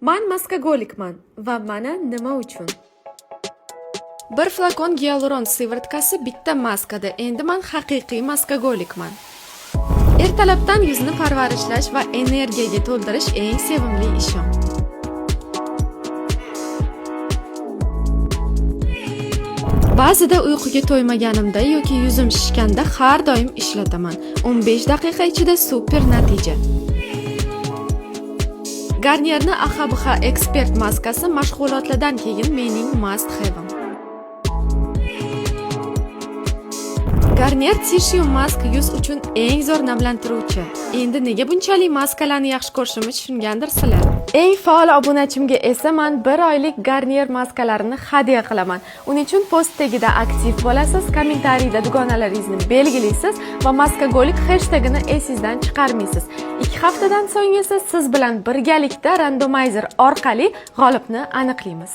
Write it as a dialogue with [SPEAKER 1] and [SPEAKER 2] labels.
[SPEAKER 1] Man maskagolikman va mana nima uchun? Bir flakon gialuron siyvirtkasi bitta maskada. Endi man haqiqiy maskagolikman. Ertalabdan yuzni parvarishlash va energiyaga to'ldirish eng sevimli ishim. Ba'zida uyquga to'ymaganimda yoki yuzim shishganda har doim ishlataman. 15 daqiqa ichida super natija. Garnierni AHBH Expert maskasi mashg'ulotlardan keyin mening must have'im. Garnier Tissue Mask yuz uchun eng zo'r namlantiruvchi. Endi nega bunchalik maskalarni yaxshi ko'rishimni tushungandirsizlar. Eng faol obunachimga esa men 1 oylik Garnier maskalarini hadya qilaman. Uning uchun post tagida aktiv bo'lasiz, kommentariyda dugonalaringizni belgilaysiz va maskagolik hashtagini esingizdan chiqarmaysiz. 2 haftadan so'ng esa siz bilan birgalikda randomizer orqali g'olibni aniqlaymiz.